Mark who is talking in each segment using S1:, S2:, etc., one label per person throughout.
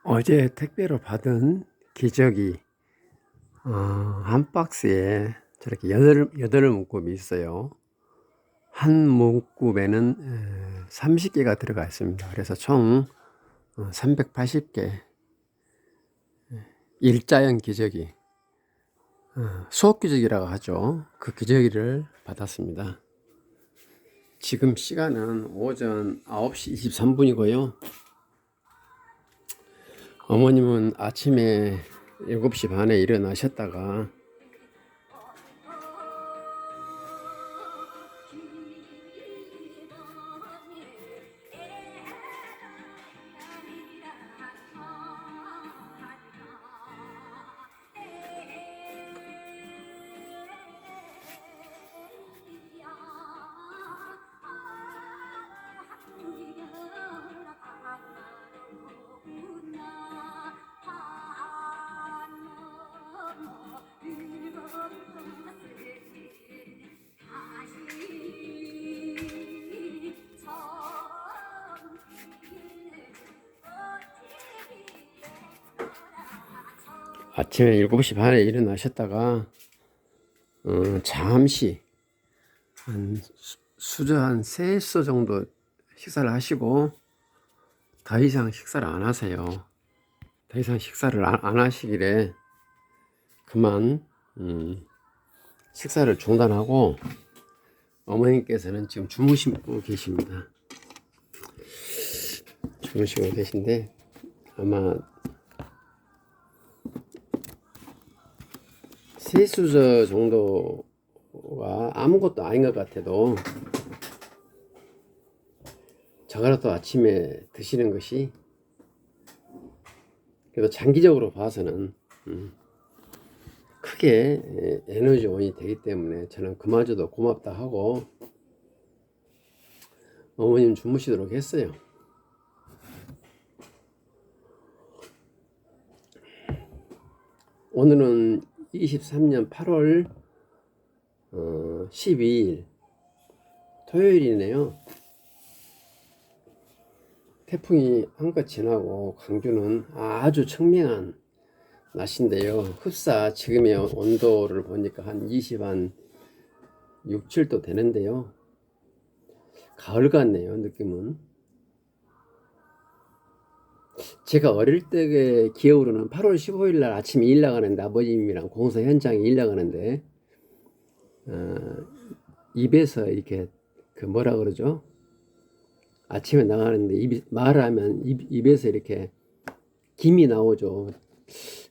S1: 어제 택배로 받은 기저귀 한 박스에 저렇게 여덟 묶음이 있어요. 한 묶음에는 30개가 들어가 있습니다. 그래서 총 380개 일자형 기저귀, 수업 기저귀라고 하죠. 그 기저귀를 받았습니다. 지금 시간은 오전 9시 23분이고요. 어머님은 아침에 7시 반에 일어나셨다가 아침에 7시 반에 일어나셨다가 잠시 한 수저 한 3수 정도 식사를 하시고 더 이상 식사를 안 하세요. 더 이상 식사를 안 하시길래 그만 식사를 중단하고 어머님께서는 지금 주무시고 계십니다. 주무시고 계신데 아마 세수저 정도가 아무것도 아닌 것 같아도 저거라도 아침에 드시는 것이 그래도 장기적으로 봐서는 크게 에너지원이 되기 때문에 저는 그마저도 고맙다 하고 어머님 주무시도록 했어요. 오늘은 23년 8월 12일 토요일이네요. 태풍이 한껏 지나고 광주는 아주 청명한 날씨인데요. 흡사 지금의 온도를 보니까 한 6, 7도 되는데요. 가을 같네요, 느낌은. 제가 어릴 때 기억으로는 8월 15일 날 아침에 일 나가는데 아버님이랑 공사 현장에 일 나가는데 입에서 이렇게 그 뭐라 그러죠? 아침에 나가는데 말하면 입에서 이렇게 김이 나오죠.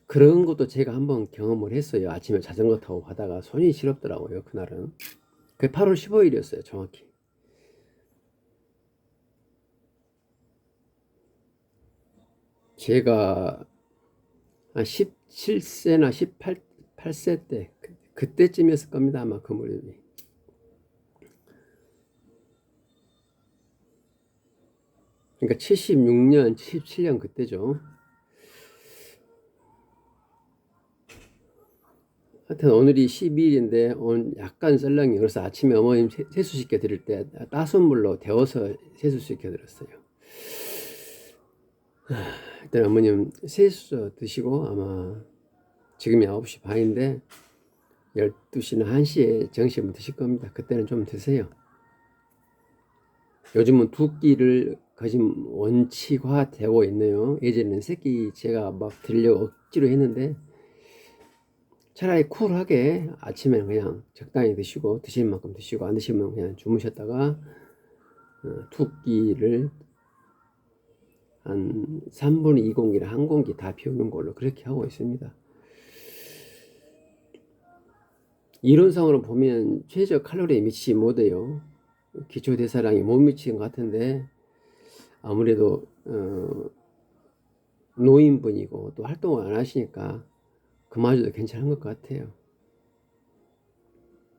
S1: 그런 것도 제가 한번 경험을 했어요. 아침에 자전거 타고 가다가 손이 시렵더라고요. 그날은. 그게 8월 15일이었어요. 정확히. 제가 한 17세나 18세 때 그때쯤이었을 겁니다. 아마 그 무렵이. 그러니까 76년, 77년 그때죠. 하여튼 오늘이 12일인데 오늘 약간 썰렁이. 그래서 아침에 어머님 세수시켜 드릴 때 따순 물로 데워서 세수시켜 드렸어요. 일단 어머님 세수 드시고 아마 지금이 9시 반인데 12시나 1시에 정식을 드실 겁니다. 그때는 좀 드세요. 요즘은 두 끼를 거의 원칙화되고 있네요. 예전에는 세 끼 제가 막 드리려고 억지로 했는데 차라리 쿨하게 아침에는 그냥 적당히 드시고 드실 만큼 드시고 안 드시면 그냥 주무셨다가 두 끼를 한 3분의 2 공기를 한 공기 다 비우는 걸로 그렇게 하고 있습니다. 이론상으로 보면 최저 칼로리에 미치지 못해요. 기초대사량이 못 미치는 것 같은데 아무래도 노인분이고 또 활동을 안 하시니까 그마저도 괜찮은 것 같아요.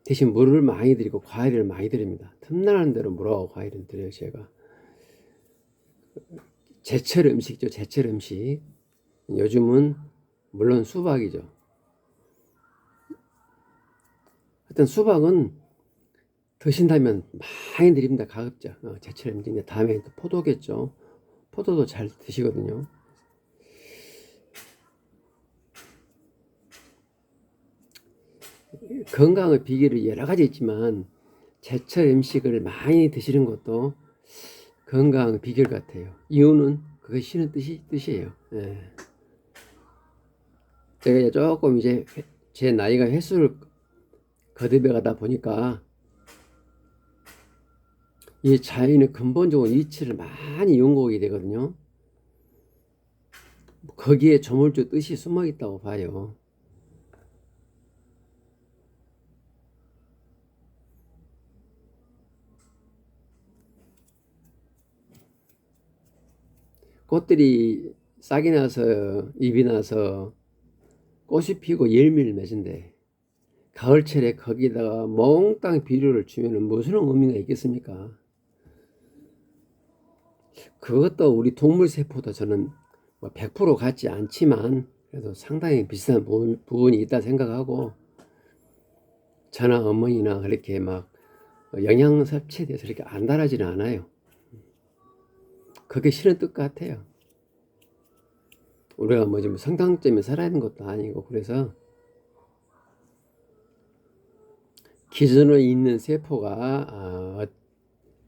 S1: 대신 물을 많이 드리고 과일을 많이 드립니다. 틈나는 대로 물하고 과일을 드려요. 제가 제철 음식이죠. 제철 음식. 요즘은 물론 수박이죠. 하여튼 수박은 드신다면 많이 드립니다. 가급적 제철 음식. 다음에 또 포도겠죠. 포도도 잘 드시거든요. 건강의 비결이 여러 가지 있지만 제철 음식을 많이 드시는 것도 건강 비결 같아요. 이유는 그게 쉬는 뜻이에요. 예. 제가 조금 이제 제 나이가 횟수를 거듭해 가다 보니까 이 자연의 근본적인 이치를 많이 연구하게 되거든요. 거기에 조물주 뜻이 숨어 있다고 봐요. 꽃들이 싹이 나서 잎이 나서 꽃이 피고 열매를 맺은데 가을철에 거기다가 몽땅 비료를 주면 무슨 의미가 있겠습니까? 그것도 우리 동물 세포도 저는 뭐100% 같지 않지만 그래도 상당히 비슷한 부분이 있다 생각하고 저나 어머니나 그렇게 막 영양 섭취에 대해서 이렇게 안달하지는 않아요. 그게 싫은 뜻 같아요. 우리가 뭐 지금 성장점에 살아야 하는 것도 아니고 그래서 기존에 있는 세포가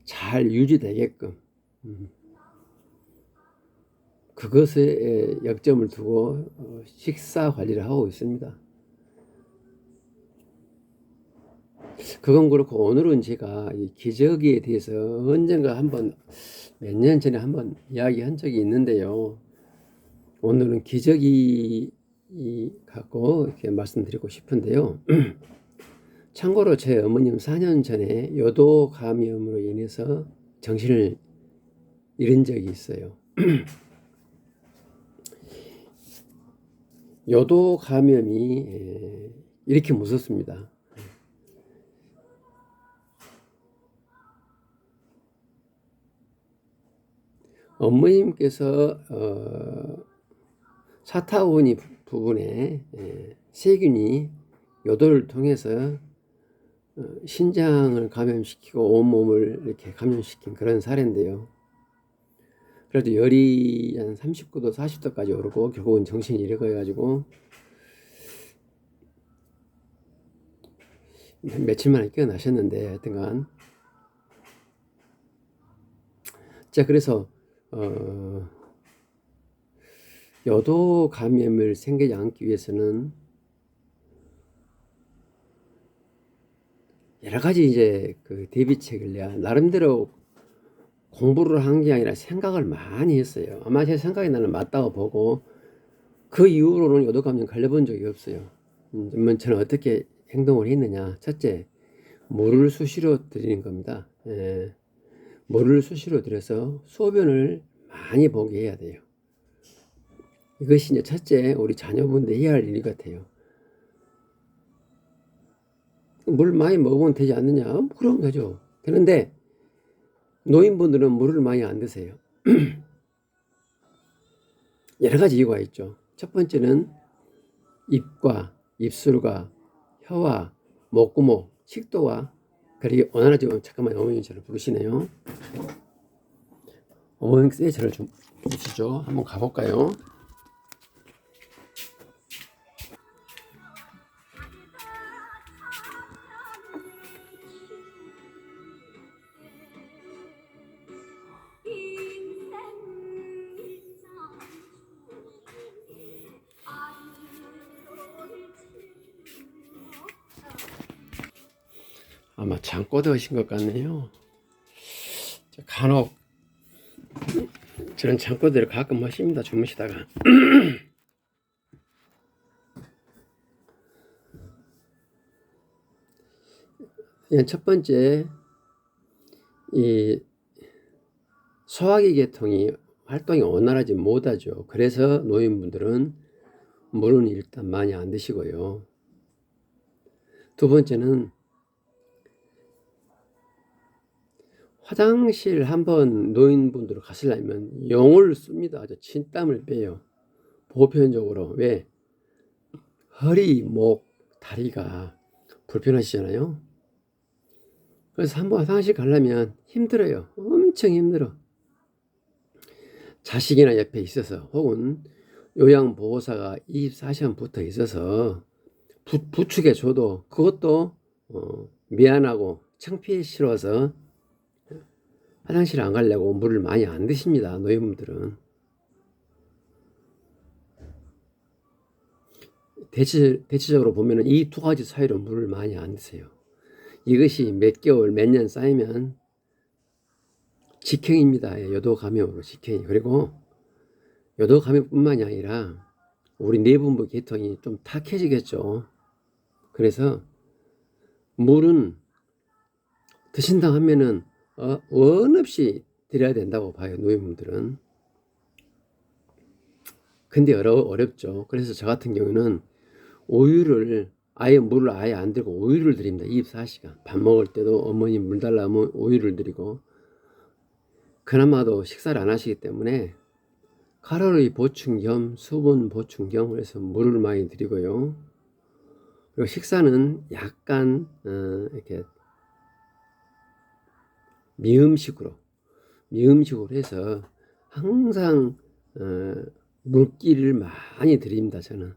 S1: 잘 유지되게끔 그것에 역점을 두고 식사 관리를 하고 있습니다. 그건 그렇고 오늘은 제가 이 기저귀에 대해서 언젠가 한번 몇 년 전에 한번 이야기한 적이 있는데요. 오늘은 기저귀 갖고 이렇게 말씀드리고 싶은데요. 참고로 제 어머님 4년 전에 요도 감염으로 인해서 정신을 잃은 적이 있어요. 요도 감염이 이렇게 무섭습니다. 어머님께서 사타구니 부분에 세균이 요도를 통해서 신장을 감염시키고 온몸을 이렇게 감염시킨 그런 사례인데요. 그래도 열이 한 39도, 40도까지 오르고 결국은 정신이 잃어가지고 며칠 만에 깨어나셨는데 하여튼간 자 그래서 요도 감염을 생기지 않기 위해서는 여러 가지 이제 그 대비책을 내가 나름대로 공부를 한 게 아니라 생각을 많이 했어요. 아마 제 생각이 나는 맞다고 보고 그 이후로는 요도 감염 걸려본 적이 없어요. 저는 어떻게 행동을 했느냐. 첫째, 물을 수시로 드리는 겁니다. 물을 수시로 들여서 소변을 많이 보게 해야 돼요. 이것이 이제 첫째 우리 자녀분들 해야 할 일 같아요. 물 많이 먹으면 되지 않느냐? 그럼 되죠. 되는데 노인분들은 물을 많이 안 드세요. 여러 가지 이유가 있죠. 첫 번째는 입과 입술과 혀와 목구멍, 식도와 그리고 원활하지 잠깐만 어머니 저를 부르시네요. 어머니께서 저를 좀 부르시죠. 한번 가볼까요? 아마 잠꼬 드신 것 같네요. 간혹 저런 잠꼬대를 가끔 하십니다. 주무시다가. 첫 번째, 이 소화기 계통이 활동이 원활하지 못하죠. 그래서 노인분들은 물은 일단 많이 안 드시고요. 두 번째는 화장실 한번 노인분들 가시려면 용을 씁니다. 아주 침땀을 빼요. 보편적으로. 왜? 허리, 목, 다리가 불편하시잖아요. 그래서 한번 화장실 가려면 힘들어요. 엄청 힘들어. 자식이나 옆에 있어서 혹은 요양보호사가 24시간 붙어 있어서 부축해 줘도 그것도 미안하고 창피해 싫어서 화장실 안 가려고 물을 많이 안 드십니다. 노인분들은. 대체적으로 보면은 이 두 가지 사이로 물을 많이 안 드세요. 이것이 몇 개월, 몇 년 쌓이면 직행입니다. 요도 감염으로 직행이. 그리고 요도 감염뿐만이 아니라 우리 내분부 계통이 좀 탁해지겠죠. 그래서 물은 드신다 하면은 원 없이 드려야 된다고 봐요. 노인분들은. 근데 어렵죠. 그래서 저 같은 경우는 우유를 물을 아예 안 들고 우유를 드립니다. 24시간. 밥 먹을 때도 어머니 물 달라면 우유를 드리고, 그나마도 식사를 안 하시기 때문에 칼로리 보충 겸 수분 보충 겸 해서 물을 많이 드리고요. 그리고 식사는 약간 이렇게 미음식으로 해서 항상 물기를 많이 드립니다. 저는.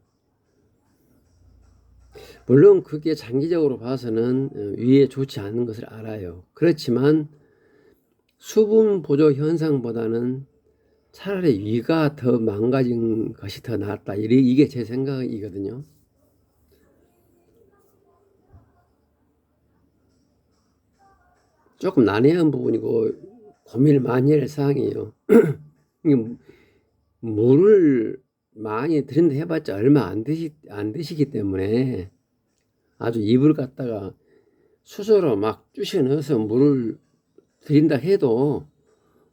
S1: 물론 그게 장기적으로 봐서는 위에 좋지 않은 것을 알아요. 그렇지만 수분 보조 현상보다는 차라리 위가 더 망가진 것이 더 낫다. 이게 제 생각이거든요. 조금 난해한 부분이고 고민을 많이 할 사항이에요. 물을 많이 드린다 해봤자 얼마 안 드시기 때문에 아주 입을 갖다가 수저로 막 쑤셔 넣어서 물을 드린다 해도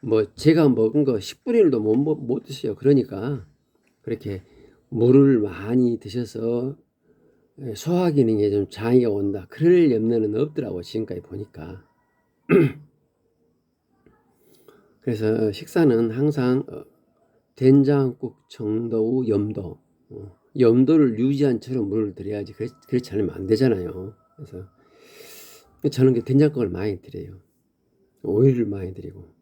S1: 뭐 제가 먹은 거 10분의 1도 못 드셔요. 그러니까 그렇게 물을 많이 드셔서 소화 기능에 좀 장애가 온다. 그럴 염려는 없더라고 지금까지 보니까. 그래서 식사는 항상 된장국 정도 염도를 유지한 채로 물을 드려야지. 그렇지 않으면 안 되잖아요. 그래서 저는 된장국을 많이 드려요. 오일을 많이 드리고.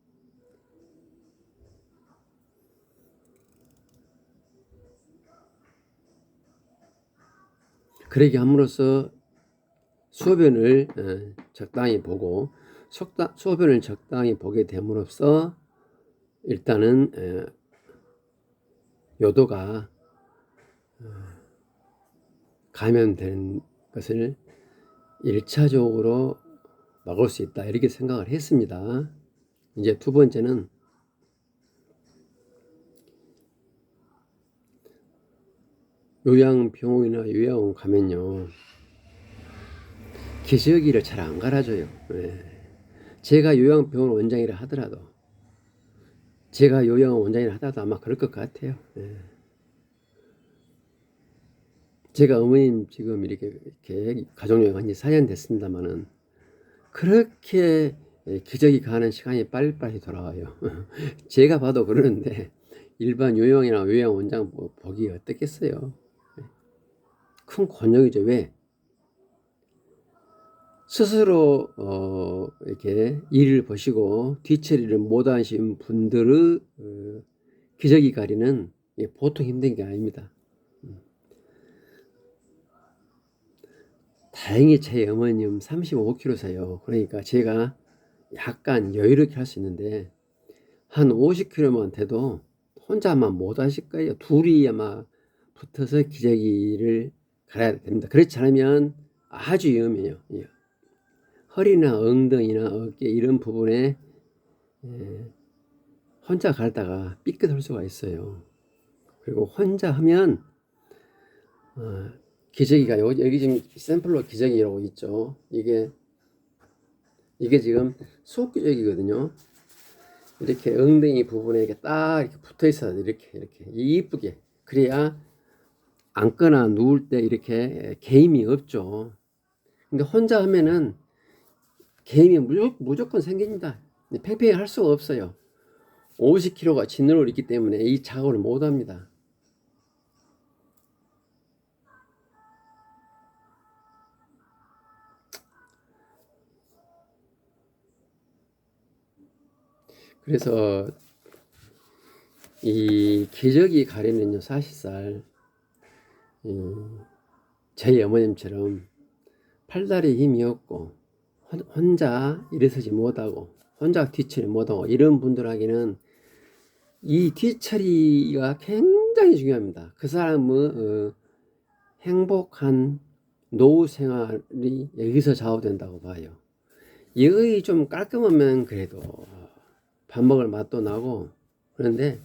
S1: 그러게 함으로써 소변을 적당히 보고, 소변을 적당히 보게 됨으로써 일단은 요도가 감염되는 것을 1차적으로 막을 수 있다. 이렇게 생각을 했습니다. 이제 두 번째는 요양병원이나 요양원 가면요, 기저귀를 잘 안 갈아줘요. 제가 요양병원 원장이라 하더라도 아마 그럴 것 같아요. 제가 어머님 지금 이렇게 가족여행 한 지 4년 됐습니다만은 그렇게 기저귀 가는 시간이 빨리빨리 돌아와요. 제가 봐도 그러는데 일반 요양이나 요양 원장 보기 어떻겠어요. 큰 곤욕이죠. 왜? 스스로 이렇게 일을 보시고 뒤처리를 못 하신 분들의 기저귀 가리는 보통 힘든 게 아닙니다. 다행히 제 어머님 35kg세요. 그러니까 제가 약간 여유롭게 할 수 있는데 한 50kg만 돼도 혼자만 못 하실 거예요. 둘이 아마 붙어서 기저귀를 갈아야 됩니다. 그렇지 않으면 아주 위험해요. 허리나 엉덩이나 어깨 이런 부분에 혼자 갈다가 삐끗할 수가 있어요. 그리고 혼자 하면 기저귀가 여기 지금 샘플로 기저귀라고 있죠. 이게 지금 속기저귀거든요. 이렇게 엉덩이 부분에 이렇게 딱 이렇게 붙어 있어야 돼. 이렇게 이쁘게. 그래야 앉거나 누울 때 이렇게 개임이 없죠. 근데 혼자 하면은 개임이 무조건 생깁니다. 팽팽히 할 수가 없어요. 50kg가 진으로 있기 때문에 이 작업을 못 합니다. 그래서 이 기저귀 가리는요, 사실상 저희 어머님처럼 팔다리에 힘이 없고 혼자 일어서지 못하고 혼자 뒤처리 못하고 이런 분들에게는 이 뒤처리가 굉장히 중요합니다. 그 사람은 행복한 노후 생활이 여기서 좌우된다고 봐요. 여기 좀 깔끔하면 그래도 밥 먹을 맛도 나고, 그런데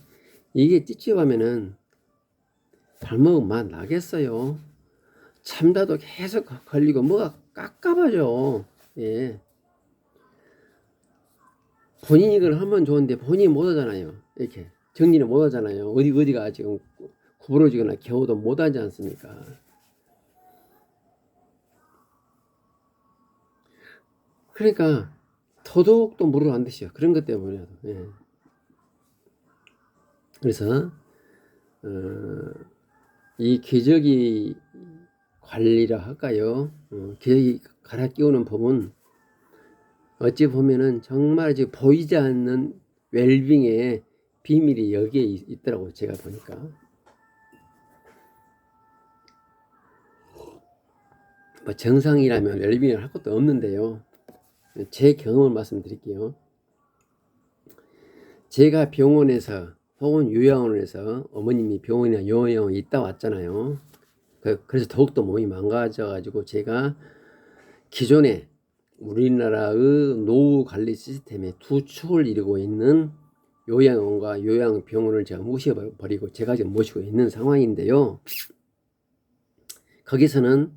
S1: 이게 찝찝하면은 밥 먹을 맛 나겠어요? 참다도 계속 걸리고 뭐가 깝깝하죠. 예. 본인이 이걸 하면 좋은데 본인이 못 하잖아요. 이렇게 정리를 못 하잖아요. 어디가 지금 구부러지거나 겨우도 못 하지 않습니까? 그러니까 더더욱 물을 안 드셔. 그런 것 때문에. 예. 그래서 이 기저귀 관리라 할까요? 기저귀 갈아 끼우는 법은 어찌 보면은 정말 지금 보이지 않는 웰빙의 비밀이 여기에 있더라고요. 제가 보니까. 뭐 정상이라면 웰빙을 할 것도 없는데요. 제 경험을 말씀드릴게요. 제가 병원에서 혹은 요양원에서 어머님이 병원이나 요양원에 있다 왔잖아요. 그래서 더욱더 몸이 망가져가지고 제가 기존에 우리나라의 노후 관리 시스템의 두 축을 이루고 있는 요양원과 요양병원을 제가 무시해버리고 제가 지금 모시고 있는 상황인데요. 거기서는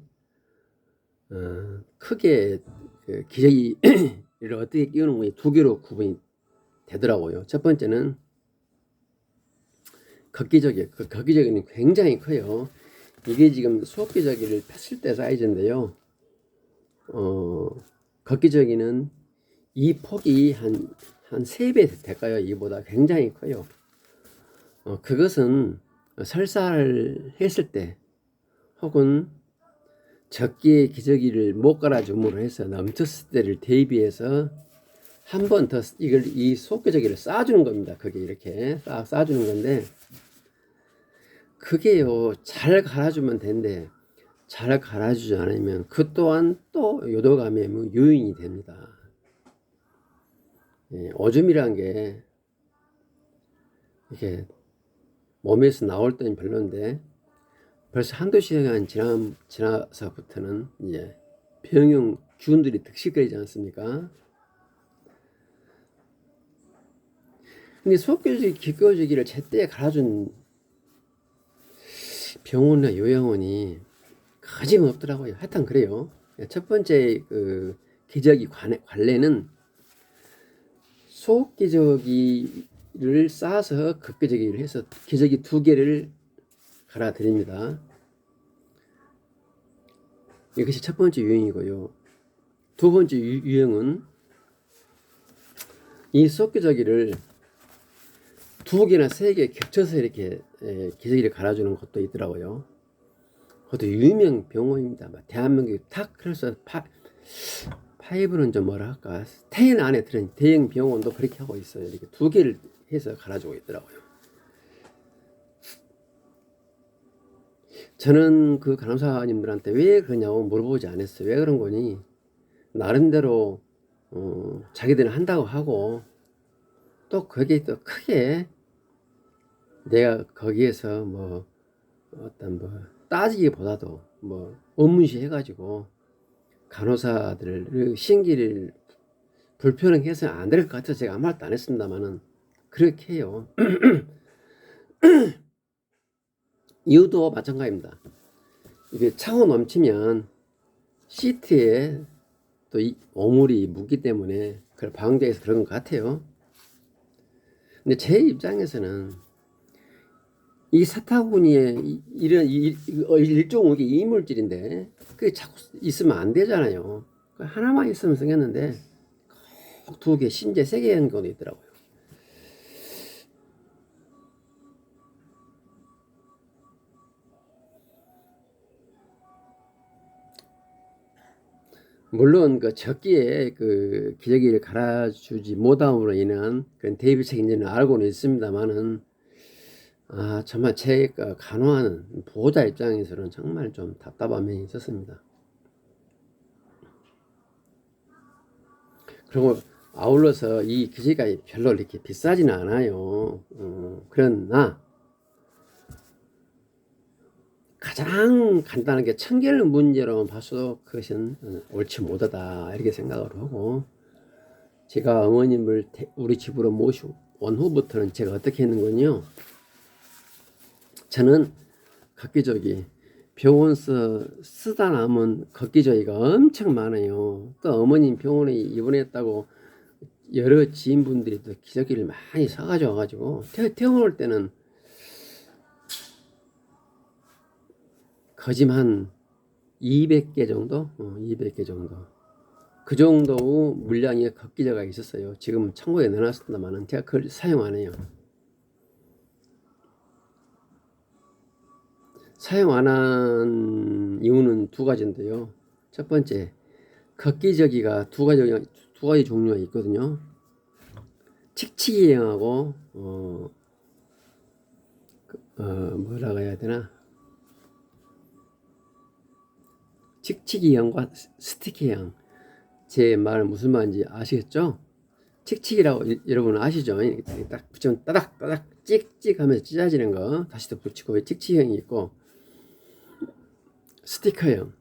S1: 크게 기저귀를 어떻게 끼우는 건지 두 개로 구분이 되더라고요. 첫 번째는 걷기저귀. 그 걷기저귀는 굉장히 커요. 이게 지금 수업기저귀를 폈을 때 사이즈인데요. 걷기저귀는 이 폭이 한 3배 될까요? 이보다 굉장히 커요. 그것은 설사했을 때 혹은 적기에 기저귀를 못 갈아줌으로 해서 넘쳤을 때를 대비해서 한 번 더 이 수업기저귀를 쌓아주는 겁니다. 그게 이렇게 싹 쌓아주는 건데, 그게요 잘 갈아주면 된대. 잘 갈아주지 않으면 그 또한 또 요도감의 요인이 됩니다. 예, 오줌이란 게 이렇게 몸에서 나올 때는 별론데 벌써 한두 시간 지나서부터는 이제 병용 균들이 득실거리지 않습니까? 근데 기저귀를 제때 갈아준 병원이나 요양원이 거짓없더라고요. 하여튼 그래요. 첫 번째 그 기저귀 관례는 속기저귀를 싸서 겉기저귀를 해서 기저귀 2개를 갈아 드립니다. 이것이 첫 번째 유형이고요. 두 번째 유형은 이 속기저귀를 2개나 3개 겹쳐서 이렇게 기저귀를 갈아주는 것도 있더라고요. 그것도 유명 병원입니다. 대한민국에 탁 그래서 파이브는 좀 뭐라 할까, 10 안에 들은 대형 병원도 그렇게 하고 있어요. 이렇게 2개를 해서 갈아주고 있더라고요. 저는 그 간호사님들한테 왜 그러냐고 물어보지 않았어요. 왜 그런 거니? 나름대로 자기들은 한다고 하고, 또 거기에 또 크게 내가 거기에서 뭐 어떤 따지기보다도 업무시 해가지고 간호사들의 신기를 불편하게 해서는 안 될 것 같아서 제가 아무 말도 안 했습니다만은 그렇게 해요. 이유도 마찬가지입니다. 이게 차고 넘치면 시트에 또 오물이 묻기 때문에 그걸 방지해서 그런 것 같아요. 근데 제 입장에서는 이 사타구니에 이런 일종의 이물질인데 그게 자꾸 있으면 안 되잖아요. 하나만 있으면 쓰겠는데 꼭 2개, 심지어 3개 하는 경우도 있더라고요. 물론 그 적기에 그 기저귀를 갈아주지 못함으로 인한 그런 대비책 인지는 알고는 있습니다만은 정말 제가 간호하는 보호자 입장에서는 정말 좀 답답한 면이 있었습니다. 그리고 아울러서 이 기지가 별로 이렇게 비싸지는 않아요. 그러나 가장 간단하게 청결 문제로만 봐서 그것은 옳지 못하다 이렇게 생각을 하고, 제가 어머님을 우리 집으로 모시고 온 후부터는 제가 어떻게 했는군요. 저는 걷기저기 병원서 쓰다 남은 걷기저기가 엄청 많아요. 또 어머님 병원에 입원했다고 여러 지인분들이 또 기저귀를 많이 사가지고 와가지고 퇴원할 때는 거짐 한 200개 정도? 200개 정도. 그 정도 물량의 걷기저가 있었어요. 지금 창고에 넣어놨습니다만 제가 그걸 사용 안 해요. 사용 안 한 이유는 두 가지인데요. 첫 번째, 걷기저기가 두 가지 종류가 있거든요. 칙칙이형하고 뭐라고 해야 되나? 칙칙이형과 스티키형. 제 말 무슨 말인지 아시겠죠? 칙칙이라고 여러분 아시죠? 딱 붙이면 따닥따닥 찍찍 하면서 찢어지는 거 다시 또 붙이고, 칙칙형이 있고 스티커형.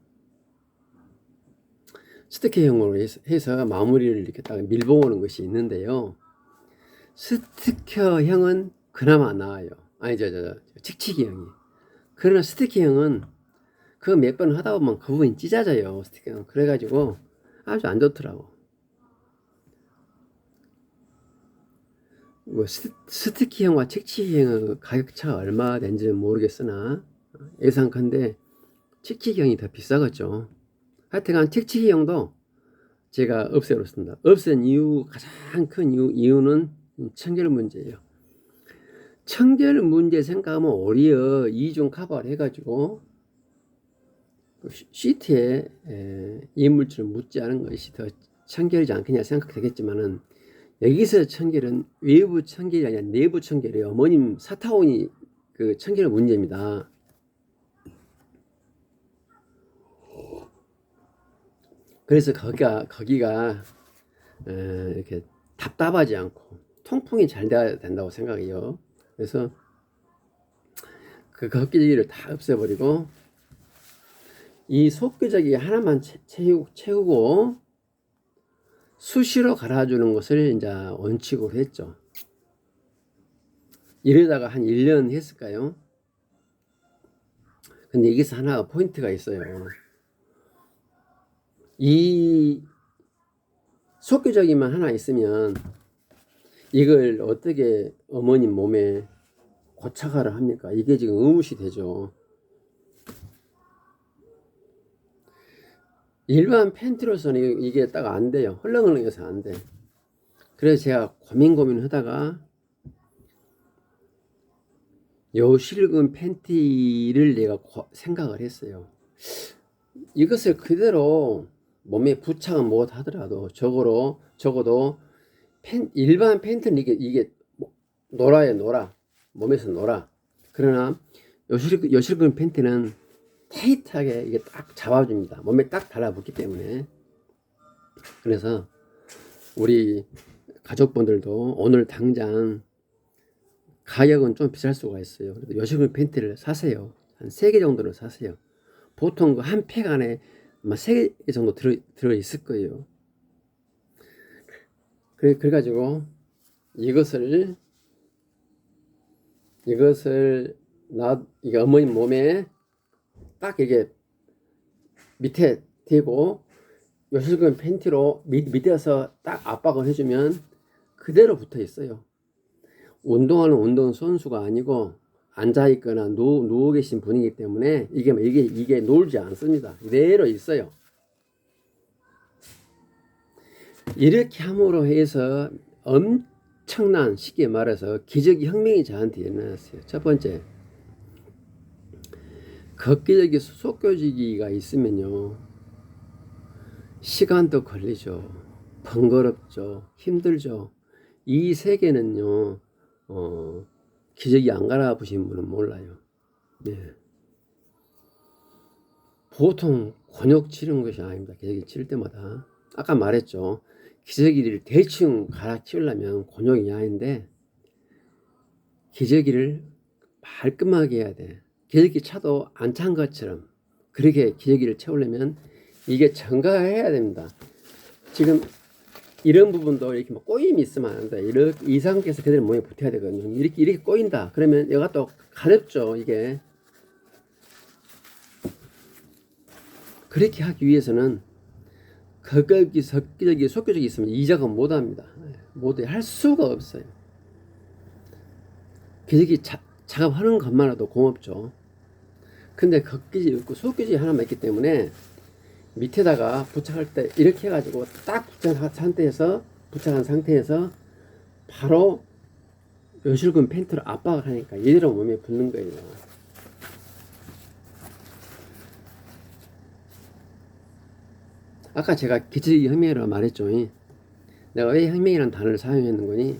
S1: 스티커형으로 해서 마무리를 이렇게 딱 밀봉하는 것이 있는데요. 스티커형은 그나마 나아요. 아니 칙칙이형이. 그러나 스티커형은 그 몇 번 하다 보면 그 부분이 찢어져요. 스티커형. 그래가지고 아주 안 좋더라고. 뭐 스티키형과 칙칙형의 가격차가 얼마 된지는 모르겠으나 예상컨대 칙칙형이 더 비싸겠죠. 하여튼간 칙칙형도 제가 없애놓습니다. 없앤 이유, 가장 큰 이유는 청결 문제예요. 청결 문제 생각하면 오히려 이중 커버를 해가지고 시트에 이물질을 묻지 않은 것이 더 청결이지 않겠냐 생각되겠지만은, 여기서 청결은 외부 청결이 아니라 내부 청결이에요. 어머님 사타온이 그 청결 문제입니다. 그래서 거기가 이렇게 답답하지 않고 통풍이 잘 돼야 된다고 생각해요. 그래서 그 걷기저기를 다 없애버리고 이 속기저기 하나만 채우고 수시로 갈아주는 것을 이제 원칙으로 했죠. 이러다가 한 1년 했을까요? 근데 여기서 하나 포인트가 있어요. 이 속기저기만 하나 있으면 이걸 어떻게 어머님 몸에 고착화를 합니까? 이게 지금 의무시 되죠. 일반 팬티로서는 이게 딱 안 돼요. 헐렁헐렁해서 안 돼. 그래서 제가 고민하다가 요실금 팬티를 내가 생각을 했어요. 이것을 그대로 몸에 부착은 못 하더라도 적어도 일반 팬티는 이게 놀아. 몸에서 놀아. 그러나 요실금 팬티는 타이트하게 이게 딱 잡아줍니다. 몸에 딱 달라붙기 때문에. 그래서 우리 가족분들도 오늘 당장 가격은 좀 비쌀 수가 있어요. 그래도 요실금 팬티를 사세요. 한 3개 정도를 사세요. 보통 그 한 팩 안에 아마 3개 정도 들어있을 거예요. 그래가지고 이것을 이게 어머님 몸에 딱 이게 밑에 대고 요실금 팬티로 밑에서 딱 압박을 해주면 그대로 붙어 있어요. 운동하는 운동선수가 아니고 앉아있거나 누워 계신 분이기 때문에 이게 놀지 않습니다. 이대로 있어요. 이렇게 함으로 해서 엄청난, 쉽게 말해서 기적의 혁명이 저한테 일어났어요. 첫 번째, 걷기저기 속교지기가 있으면요, 시간도 걸리죠, 번거롭죠, 힘들죠. 이 세 개는요 기저귀 안 갈아보신 분은 몰라요. 네. 보통 곤욕 치는 것이 아닙니다. 기저귀 칠 때마다. 아까 말했죠. 기저귀를 대충 갈아 끼우려면 곤욕이 아닌데 기저귀를 말끔하게 해야 돼. 기저귀 차도 안 찬 것처럼 그렇게 기저귀를 채우려면 이게 정갈해야 됩니다. 지금 이런 부분도 이렇게 뭐 꼬임이 있으면 안 돼. 이렇게 이 상태에서 그대로 몸에 붙어야 되거든요. 이렇게 꼬인다. 그러면 얘가 또 가렵죠. 이게 그렇게 하기 위해서는 겉절기, 석기저기, 속기저기 있으면 이 작업 못 합니다. 못 할 수가 없어요. 기저귀 작업하는 것만으로도 고맙죠. 근데 겉기저귀 있고 속기저귀 하나만 있기 때문에 밑에다가 부착할 때 이렇게 해가지고 딱 부착한 상태에서 바로 요실금 팬트로 압박을 하니까 이대로 몸에 붙는 거예요. 아까 제가 기저귀 혁명이라고 말했죠. 내가 왜 혁명이라는 단어를 사용했는 거니?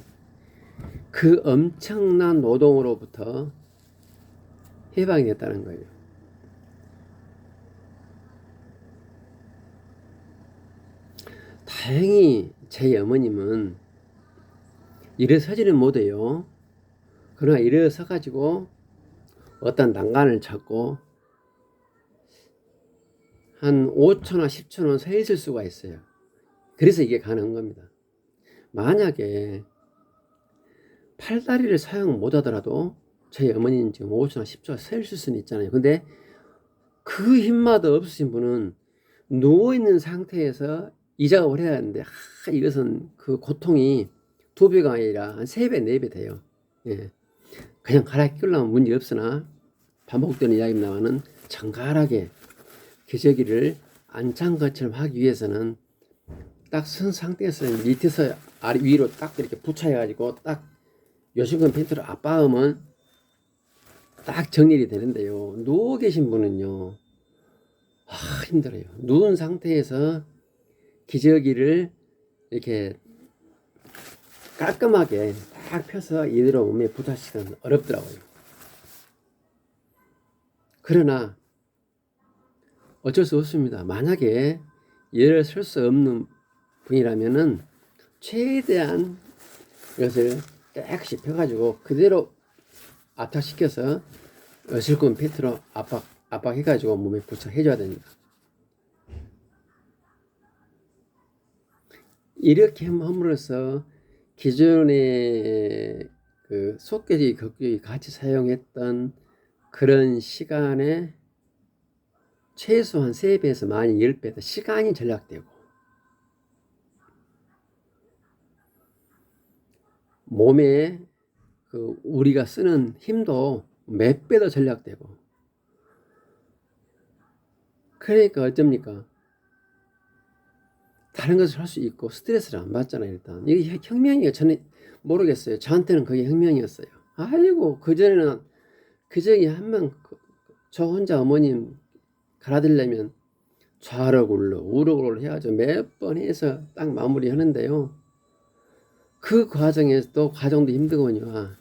S1: 그 엄청난 노동으로부터 해방이 됐다는 거예요. 다행히 제 어머님은 일어서지는 못해요. 그러나 일어서 가지고 어떤 난간을 찾고 한 5초나 10초는 서 있을 수가 있어요. 그래서 이게 가능한 겁니다. 만약에 팔다리를 사용 못 하더라도 저희 어머니는 지금 5초나 10초 서 있을 수는 있잖아요. 근데 그 힘마도 없으신 분은 누워있는 상태에서 이 작업을 해야 하는데 이것은 그 고통이 2배가 아니라 한 3배, 4배 돼요. 예. 그냥 갈아 끼우려면 문제 없으나 반복되는 이야기입니다만은 정갈하게 기저귀를 안 찬 것처럼 하기 위해서는 딱 선 상태에서 밑에서 아래 위로 딱 이렇게 붙여가지고 딱 요실금 팬트로 압박하면 딱 정렬이 되는데요. 누워 계신 분은요, 힘들어요. 누운 상태에서 기저귀를 이렇게 깔끔하게 딱 펴서 이대로 몸에 부착시키는 어렵더라고요. 그러나 어쩔 수 없습니다. 만약에 얘를 쓸 수 없는 분이라면은 최대한 이것을 깨끗이 펴가지고 그대로 압착시켜서 여실금 팬트로 압박해가지고 몸에 부착해줘야 됩니다. 이렇게 함으로써 기존에 그 속기저귀, 겉기저귀 같이 사용했던 그런 시간에 최소한 3배에서 많이 10배 더 시간이 절약되고 몸에 그 우리가 쓰는 힘도 몇 배 더 절약되고 그러니까 어쩝니까? 다른 것을 할 수 있고 스트레스를 안 받잖아요. 일단 이게 혁명이에요. 저는 모르겠어요. 저한테는 그게 혁명이었어요. 아이고 그전에는 기저귀 한번 저 혼자 어머님 갈아드리려면 좌로 굴러 우로 굴러 해야죠. 몇 번 해서 딱 마무리 하는데요. 그 과정에서도 과정도 힘들거든요.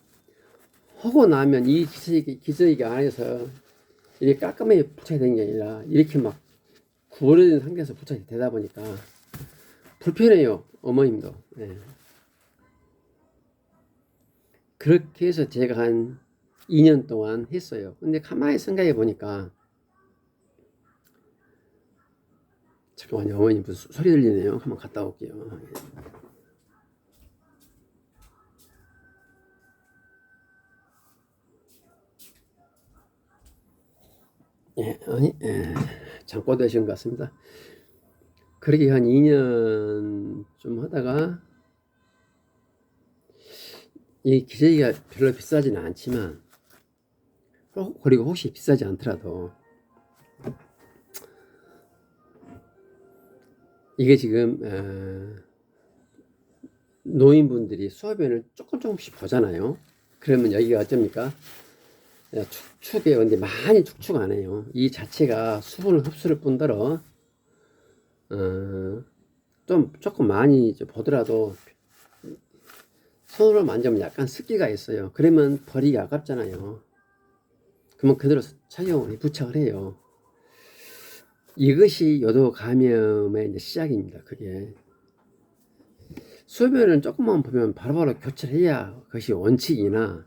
S1: 하고 나면 이 기저귀 안에서 이렇게 깔끔하게 부착이 되는 게 아니라 이렇게 막 구부러진 상태에서 부착이 되다 보니까 불편해요. 어머님도. 네. 그렇게 해서 제가 한 2년 동안 했어요. 근데 가만히 생각해 보니까 잠깐만요. 어머님 무슨 소리 들리네요. 한번 갔다 올게요. 잠꼬 되신 것 같습니다. 그렇게 한 2년 좀 하다가 이 기저귀가 별로 비싸지는 않지만 그리고 혹시 비싸지 않더라도 이게 지금 노인분들이 소변을 조금씩 보잖아요. 그러면 여기가 어쩝니까? 축축해요. 근데 많이 축축 안 해요. 이 자체가 수분을 흡수를 뿐더러 좀 조금 많이 보더라도 손으로 만지면 약간 습기가 있어요. 그러면 버리기 아깝잖아요. 그러면 그대로 착용을 부착을 해요. 이것이 요도 감염의 이제 시작입니다. 그게 소변을 조금만 보면 바로바로 교체를 해야 그것이 원칙이나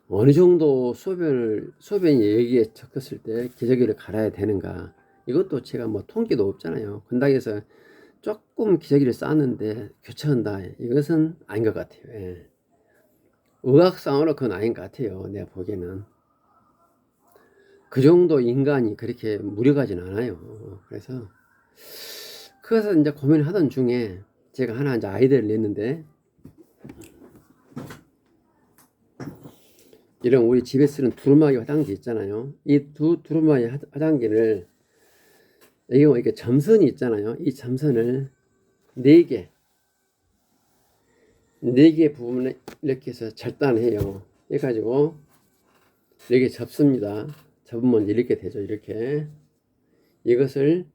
S1: 어느 정도 소변이 여기에 섞였을 때 기저귀를 갈아야 되는가, 이것도 제가 뭐 통계도 없잖아요. 건당에서 조금 기저귀를 쌌는데 교체한다, 이것은 아닌 것 같아요. 예. 의학상으로 그건 아닌 것 같아요. 내가 보기에는 그 정도 인간이 그렇게 무력하진 않아요. 그래서 이제 고민을 하던 중에 제가 하나 이제 아이디어를 냈는데, 이런 우리 집에 쓰는 두루마기 화장지 있잖아요. 이 두루마기 화장지를, 여기 뭐 이렇게 점선이 있잖아요. 이 점선을 4개 부분을 이렇게 해서 절단해요. 해가지고 이렇게 접습니다. 접으면 이렇게 되죠. 이렇게 이것을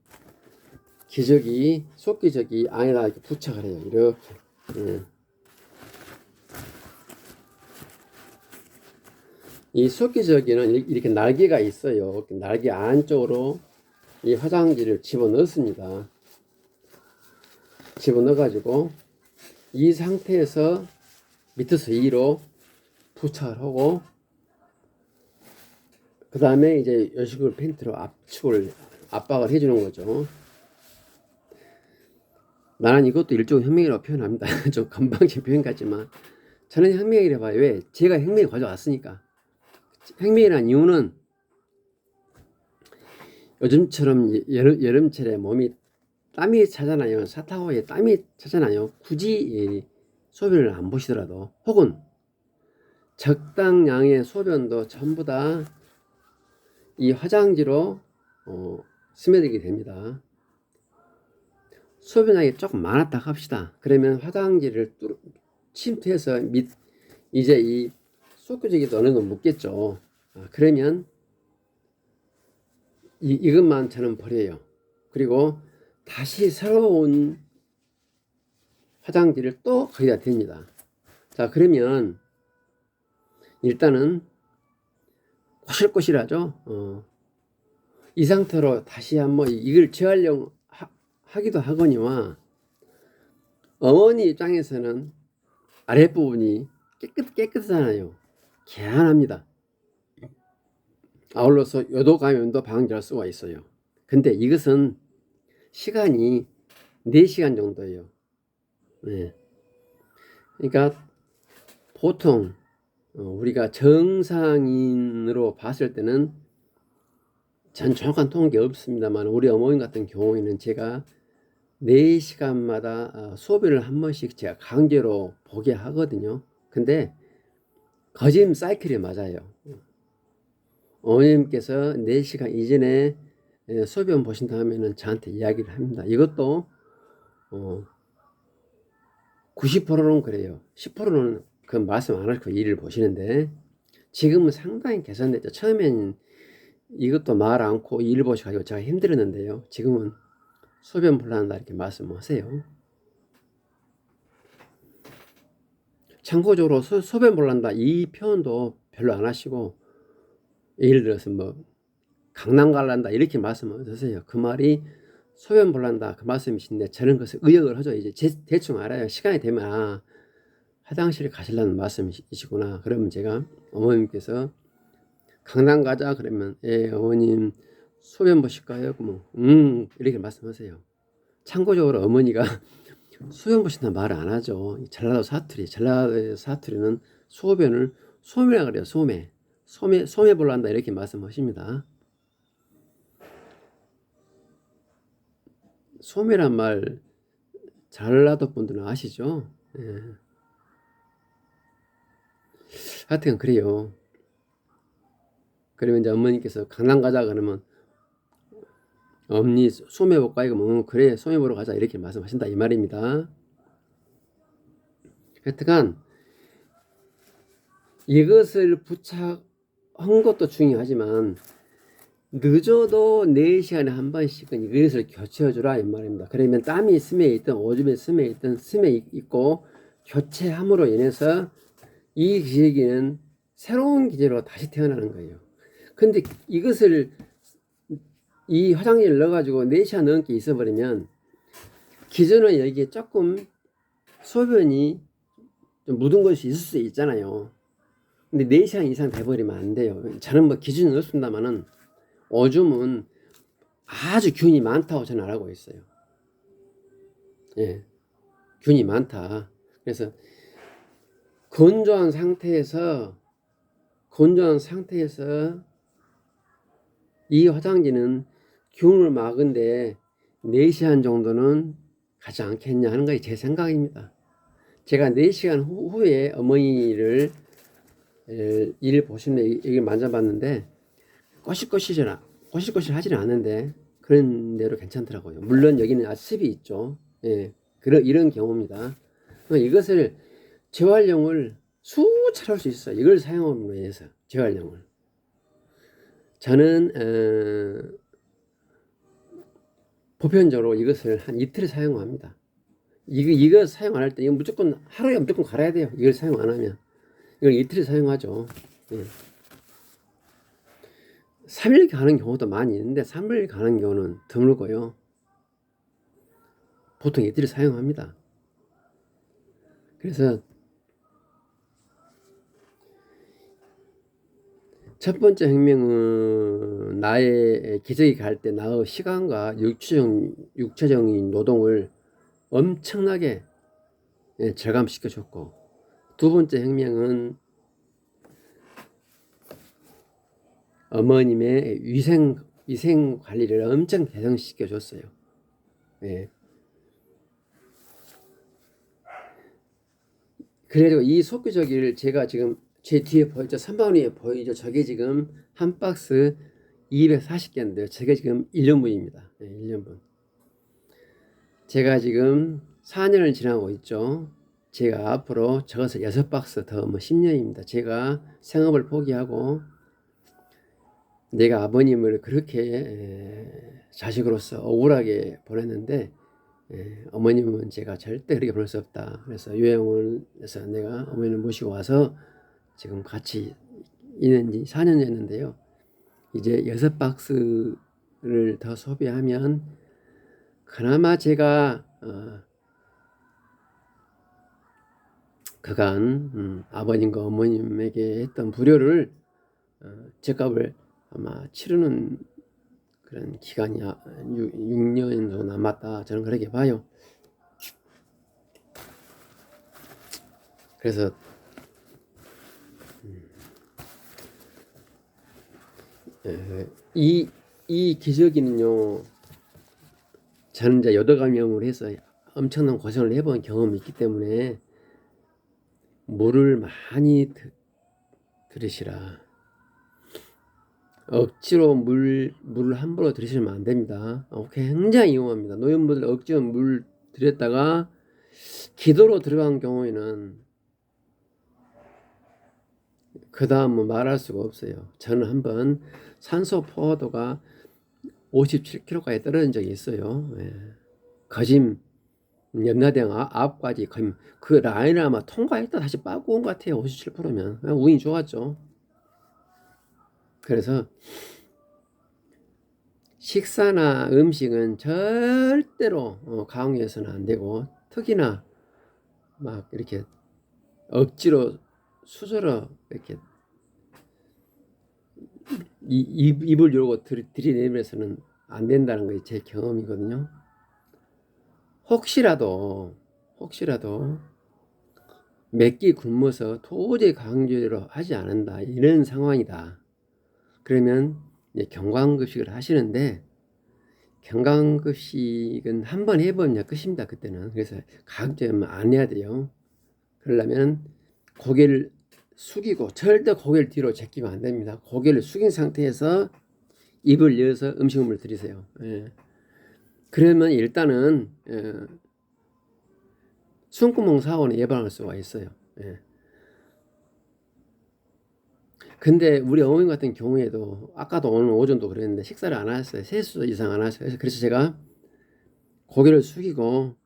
S1: 속기저귀 안에다 이렇게 부착을 해요. 이렇게. 이 속기저귀는 이렇게 날개가 있어요. 날개 안쪽으로 이 화장지를 집어넣습니다. 집어넣어가지고 이 상태에서 밑에서 위로 부착을 하고, 그 다음에 이제 이런 식으로 팬트로 압박을 해주는 거죠. 나는 이것도 일종의 혁명이라고 표현합니다. 좀 건방진 표현 같지만 저는 혁명이라고 봐요. 왜? 제가 혁명을 가져왔으니까. 혁명이라는 이유는 요즘처럼 여름철에 몸이 땀이 차잖아요. 사타구에 땀이 차잖아요. 굳이 소변을 안 보시더라도, 혹은 적당량의 소변도 전부 다 이 화장지로 스며들게 됩니다. 소변량이 조금 많았다 합시다. 그러면 화장지를 침투해서 이제 이 속기저귀도 어느 정도 묻겠죠. 그러면 이것만 저는 버려요. 그리고 다시 새로운 화장지를 또 거기다 댑니다. 자, 그러면 일단은 꼬실꼬실하죠. 이 상태로 다시 한번 이걸 재활용하기도 하거니와, 어머니 입장에서는 아랫부분이 깨끗하잖아요. 개안합니다. 아울러서 요도 감염도 방지할 수가 있어요. 근데 이것은 시간이 4시간 정도예요. 네. 그러니까 보통 우리가 정상인으로 봤을 때는, 전 정확한 통계 없습니다만 우리 어머님 같은 경우에는 제가 4시간마다 소변을 한 번씩 제가 강제로 보게 하거든요. 근데 거짓 사이클이 맞아요. 어머님께서 4시간 이전에 소변 보신다 하면은 저한테 이야기를 합니다. 이것도 90%는 그래요. 10%는 그 말씀 안 하시고 일을 보시는데, 지금은 상당히 개선됐죠. 처음엔 이것도 말 않고 일 보셔가지고 제가 힘들었는데요. 지금은 소변 불난다 이렇게 말씀하세요. 참고적으로 소변 불난다 이 표현도 별로 안 하시고, 예를 들어서 뭐 강남 갈란다 이렇게 말씀하세요. 그 말이 소변 불난다 그 말씀이신데, 저는 그것을 의역을 하죠. 이제 대충 알아요. 시간이 되면 화장실에 가시려는 말씀이시구나. 그러면 제가, 어머님께서 강남 가자 그러면, 예 어머님 소변 보실까요? 그러면 이렇게 말씀하세요. 참고적으로 어머니가 소변 보신다 말을 안 하죠. 전라도 사투리는 소변을 소매라 그래요. 소매 볼란다 이렇게 말씀하십니다. 소매란 말 전라도 분들은 아시죠? 예. 하여튼 그래요. 그러면 이제 어머니께서 강남 가자 그러면, 엄니 소매 볼까? 이거 그래 소매 보러 가자 이렇게 말씀하신다 이 말입니다. 하여튼간 이것을 부착한 것도 중요하지만, 늦어도 4시간에 한 번씩은 이것을 교체해주라 이 말입니다. 그러면 땀이 스며 있든 오줌에 스며 있든 스며 있고 교체함으로 인해서 이 기저귀는 새로운 기저로 다시 태어나는 거예요. 근데 이것을 이 화장지를 넣어가지고 4시간 넘게 있어버리면 기저는 여기에 조금 소변이 좀 묻은 것이 있을 수 있잖아요. 근데 4시간 이상 돼버리면 안 돼요. 저는 뭐 기준이 넣습니다만은 오줌은 아주 균이 많다고 저는 알고 있어요. 예, 균이 많다. 그래서 건조한 상태에서 이 화장지는 균을 막은데 4시간 정도는 가지 않겠냐 하는 것이 제 생각입니다. 제가 4시간 후에 어머니를 일 보시면 이걸 만져봤는데 꼬실꼬실하지는 않은데 그런 대로 괜찮더라고요. 물론 여기는 아습이 있죠. 예, 이런 경우입니다. 이것을 재활용을 수차례 할 수 있어요. 이걸 사용함으로 해서 재활용을. 저는 보편적으로 이것을 한 이틀 사용합니다. 이거 사용 안 할 때 이거 무조건 하루에 무조건 갈아야 돼요. 이걸 사용 안 하면 이걸 이틀 사용하죠. 예. 3일 가는 경우도 많이 있는데 3일 가는 경우는 드물고요. 보통 이틀 사용합니다. 그래서 첫 번째 혁명은 나의 기저귀 갈 때 나의 시간과 육체적인 노동을 엄청나게 절감시켜 줬고, 두 번째 혁명은 어머님의 위생 관리를 엄청 개선시켜 줬어요. 예. 그래도 이 속기저귀를 제가 지금 제 뒤에 보이죠? 3번 위에 보이죠? 저게 지금 한 박스 240개인데요. 저게 지금 1년분입니다. 네, 1년분. 제가 지금 4년을 지나고 있죠. 제가 앞으로 저것을 6박스 더 뭐 10년입니다. 제가 생업을 포기하고 내가 아버님을 그렇게 자식으로서 억울하게 보냈는데 어머님은 제가 절대 그렇게 보낼 수 없다. 그래서 요양원을 해서 내가 어머니를 모시고 와서 지금 같이 있는 지 4년 됐는데요. 이제 6박스를 더 소비하면 그나마 제가 그간 아버님과 어머님에게 했던 불효를 죗값을 아마 치르는 그런 기간이 6년 정도 남았다. 저는 그렇게 봐요. 그래서 이 기저귀는요, 저는 이제 여러 감염을 해서 엄청난 고생을 해본 경험이 있기 때문에 물을 많이 들으시라. 억지로 물을 함부로 들이시면 안 됩니다. 굉장히 위험합니다. 노인분들 억지로 물 들였다가 기도로 들어간 경우에는 그 다음은 말할 수가 없어요. 저는 한번 산소 포화도가 57kg까지 떨어진 적이 있어요. 거짐 염라대왕 앞까지 그 라인을 아마 통과했다 다시 빠고 온 것 같아요. 57%면 운이 좋았죠. 그래서 식사나 음식은 절대로 가공해서는 안 되고, 특히나 막 이렇게 억지로 수저로 이렇게 입을 열고 들이내면서는 안 된다는 게 제 경험이거든요. 혹시라도 몇 끼 굶어서 도저히 강제로 하지 않는다, 이런 상황이다. 그러면 경강급식을 하시는데, 경강급식은 한 번 해보면 끝입니다. 그때는. 그래서 가급적이면 안 해야 돼요. 그러려면 고개를 숙이고, 절대 고개를 뒤로 제끼면 안 됩니다. 고개를 숙인 상태에서 입을 열어서 음식물을 들이세요. 그러면 일단은 숨구멍 사고는 예방할 수가 있어요. 근데 우리 어머님 같은 경우에도 아까도 오늘 오전도 그랬는데 식사를 안 하셨어요. 3수 이상 안 하셨어요. 그래서 제가 고개를 숙이고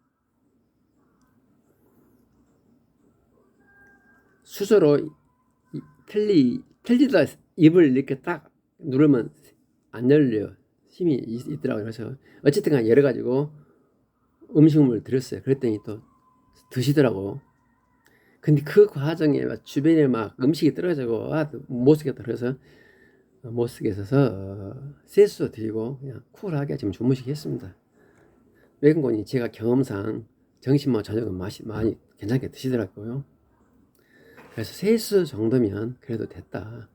S1: 수저로 틀리다 입을 이렇게 딱 누르면 안 열려요. 힘이 있더라고요. 그래서 어쨌든 간 열어 가지고 음식물을 드렸어요. 그랬더니 또 드시더라고. 근데 그 과정에 막 주변에 막 음식이 떨어지고 못 쓰겠다 그래서 못 쓰게 해서 세수 드리고 그냥 쿨하게 지금 주무시겠습니다. 외근권이 제가 경험상 점심과 저녁은 많이 괜찮게 드시더라고요. 그래서 세수 정도면 그래도 됐다.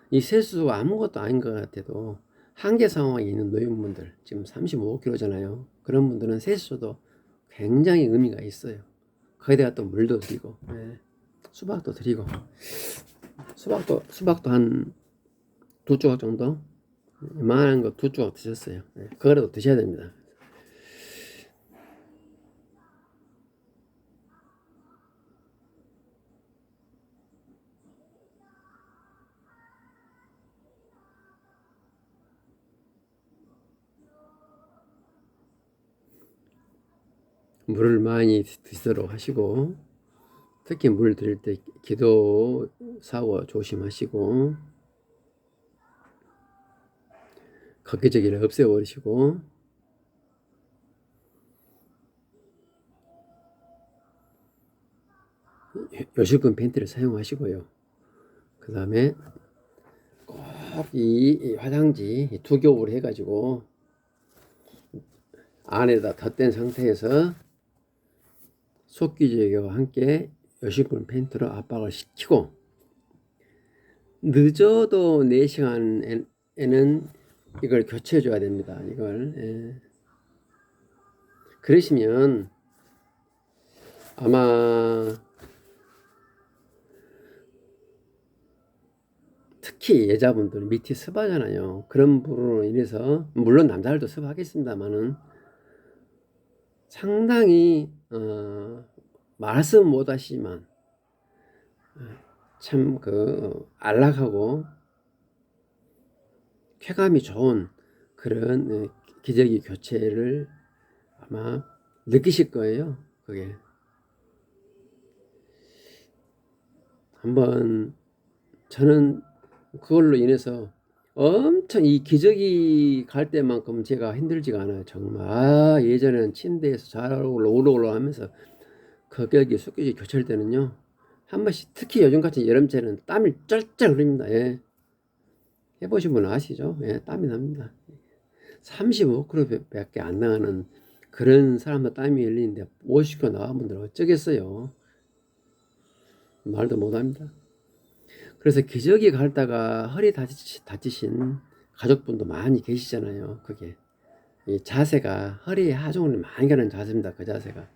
S1: 이 세수 아무것도 아닌 것 같아도 한계 상황에 있는 노인분들 지금 35kg잖아요. 그런 분들은 세수도 굉장히 의미가 있어요. 거기다가 또 물도 드리고 수박도 드리고 수박도 한 2조각 정도 이만한 거 2조각 드셨어요. 그거라도 드셔야 됩니다. 물을 많이 드시도록 하시고 특히 물 드릴 때 기도 사고 조심하시고 걷기저기를 없애버리시고 요실금 팬티를 사용하시고요. 그 다음에 꼭 이 화장지 2겹으로 해가지고 안에다 덧댄 상태에서 속기저귀와 함께 요실금 팬티로 압박을 시키고 늦어도 4시간에는 이걸 교체해 줘야 됩니다. 이걸 그러시면 아마 특히 여자분들 밑이 습하잖아요. 그런 부분으로 인해서 물론 남자들도 습하겠습니다만은 상당히 말씀 못하시지만 참 안락하고 쾌감이 좋은 그런 기저귀 교체를 아마 느끼실 거예요. 그게 한번 저는 그걸로 인해서 엄청 이 기저귀 갈 때만큼 제가 힘들지가 않아요. 정말 예전에는 침대에서 자라고 오르고 하면서 거기에 속기저귀 교체할 때는요 한 번씩 특히 요즘같이 여름철에는 땀이 쩔쩔 흐릅니다. 해보신 분 아시죠? 땀이 납니다. 35kg밖에 안 나가는 그런 사람도 땀이 흘리는데 50kg 나간 분들은 어쩌겠어요. 말도 못합니다. 그래서 기저귀 갈다가 허리 다치신 가족분도 많이 계시잖아요. 그게 이 자세가 허리에 하중을 많이 가는 자세입니다. 그 자세가.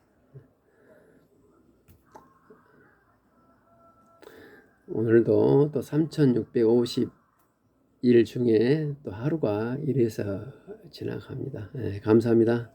S1: 오늘도 또 3650일 중에 또 하루가 이래서 지나갑니다. 감사합니다.